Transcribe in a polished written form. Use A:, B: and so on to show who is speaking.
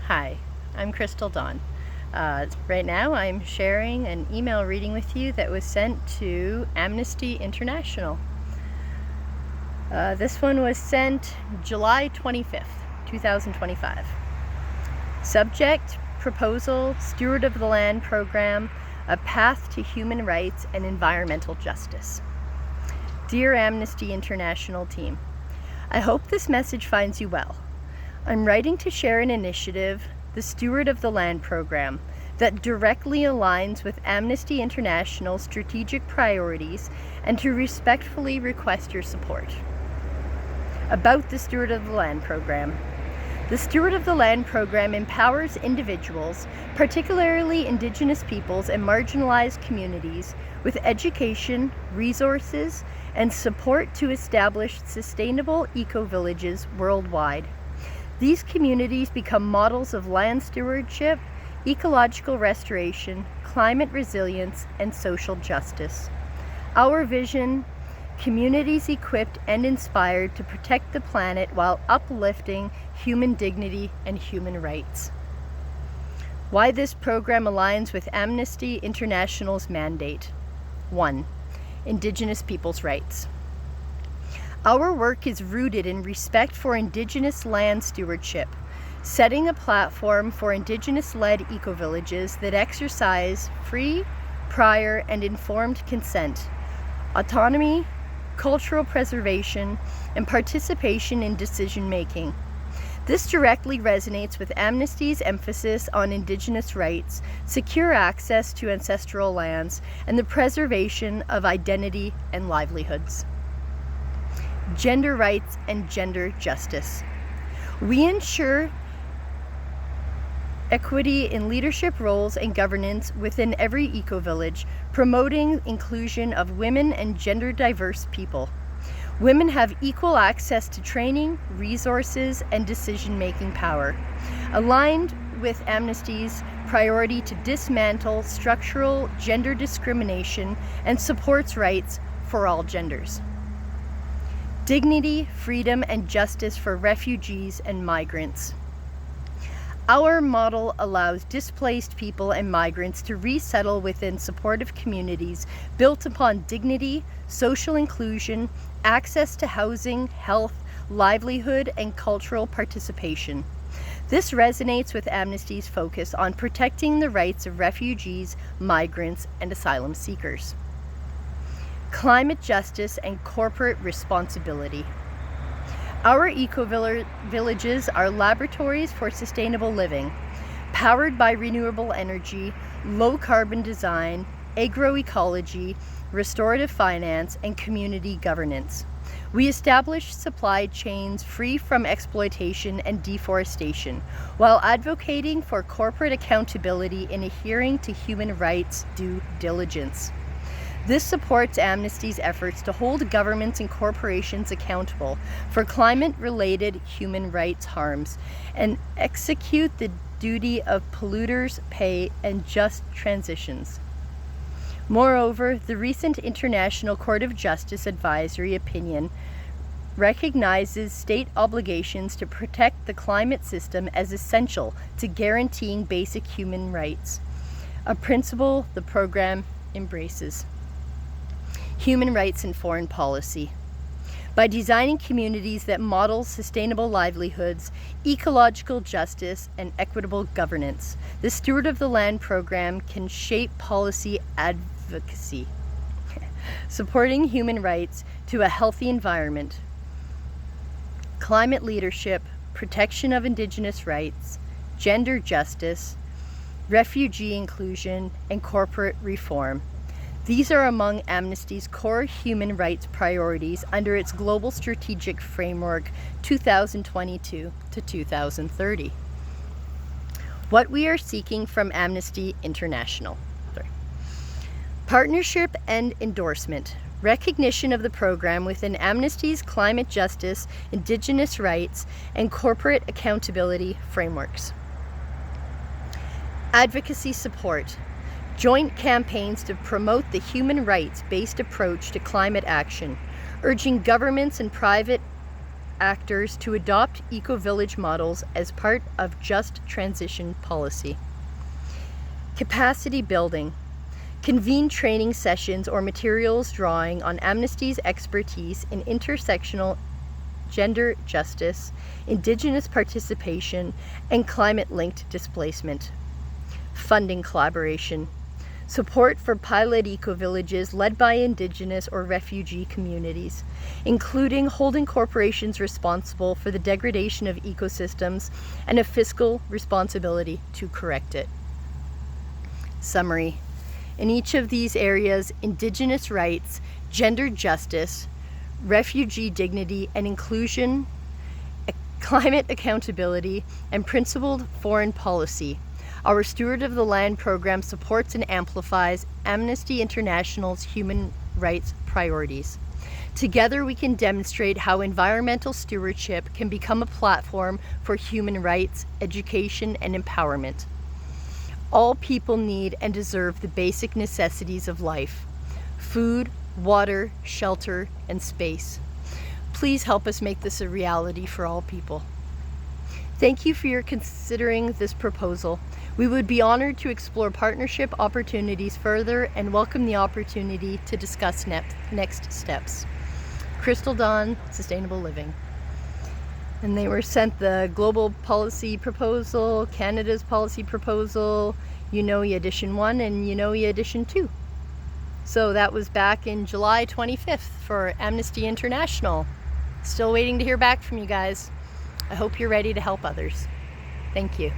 A: Hi, I'm Crystal Dawn. Right now I'm sharing an email reading with you that was sent to Amnesty International. This one was sent July 25th, 2025. Subject, Proposal, Steward of the Land Program, A Path to Human Rights and Environmental Justice. Dear Amnesty International team, I hope this message finds you well. I'm writing to share an initiative, the Steward of the Land Program, that directly aligns with Amnesty International's strategic priorities and to respectfully request your support. About the Steward of the Land Program. The Steward of the Land Program empowers individuals, particularly Indigenous peoples and marginalized communities, with education, resources, and support to establish sustainable eco-villages worldwide. These communities become models of land stewardship, ecological restoration, climate resilience, and social justice. Our vision, communities equipped and inspired to protect the planet while uplifting human dignity and human rights. Why this program aligns with Amnesty International's mandate. 1. Indigenous peoples' rights. Our work is rooted in respect for Indigenous land stewardship, setting a platform for Indigenous-led eco-villages that exercise free, prior, and informed consent, autonomy, cultural preservation, and participation in decision-making. This directly resonates with Amnesty's emphasis on Indigenous rights, secure access to ancestral lands, and the preservation of identity and livelihoods. Gender rights and gender justice. We ensure equity in leadership roles and governance within every eco-village, promoting inclusion of women and gender diverse people. Women have equal access to training, resources, and decision-making power. Aligned with Amnesty's priority to dismantle structural gender discrimination and supports rights for all genders. Dignity, freedom, and justice for refugees and migrants. Our model allows displaced people and migrants to resettle within supportive communities built upon dignity, social inclusion, access to housing, health, livelihood, and cultural participation. This resonates with Amnesty's focus on protecting the rights of refugees, migrants, and asylum seekers. Climate justice and corporate responsibility. Our eco-villages are laboratories for sustainable living, powered by renewable energy, low-carbon design, agroecology, restorative finance, and community governance. We establish supply chains free from exploitation and deforestation, while advocating for corporate accountability and adhering to human rights due diligence. This supports Amnesty's efforts to hold governments and corporations accountable for climate-related human rights harms and execute the duty of polluters pay and just transitions. Moreover, the recent International Court of Justice advisory opinion recognizes state obligations to protect the climate system as essential to guaranteeing basic human rights, a principle the program embraces. Human rights and foreign policy. By designing communities that model sustainable livelihoods, ecological justice, and equitable governance, the Steward of the Land Program can shape policy advocacy, supporting human rights to a healthy environment, climate leadership, protection of Indigenous rights, gender justice, refugee inclusion, and corporate reform. These are among Amnesty's core human rights priorities under its Global Strategic Framework 2022 to 2030. What we are seeking from Amnesty International. Partnership and endorsement. Recognition of the program within Amnesty's climate justice, Indigenous rights, and corporate accountability frameworks. Advocacy support. Joint campaigns to promote the human rights-based approach to climate action, urging governments and private actors to adopt eco-village models as part of just transition policy. Capacity building. Convene training sessions or materials drawing on Amnesty's expertise in intersectional gender justice, Indigenous participation, and climate-linked displacement. Funding collaboration. Support for pilot eco-villages led by Indigenous or refugee communities, including holding corporations responsible for the degradation of ecosystems and a fiscal responsibility to correct it. Summary. In each of these areas, Indigenous rights, gender justice, refugee dignity and inclusion, climate accountability, and principled foreign policy, our Steward of the Land program supports and amplifies Amnesty International's human rights priorities. Together we can demonstrate how environmental stewardship can become a platform for human rights, education, and empowerment. All people need and deserve the basic necessities of life: food, water, shelter, and space. Please help us make this a reality for all people. Thank you for your considering this proposal. We would be honored to explore partnership opportunities further and welcome the opportunity to discuss next steps. Crystal Dawn, Sustainable Living. And they were sent the Global Policy Proposal, Canada's Policy Proposal, UNOIA Edition 1 and UNOIA Edition 2. So that was back in July 25th for Amnesty International. Still waiting to hear back from you guys. I hope you're ready to help others. Thank you.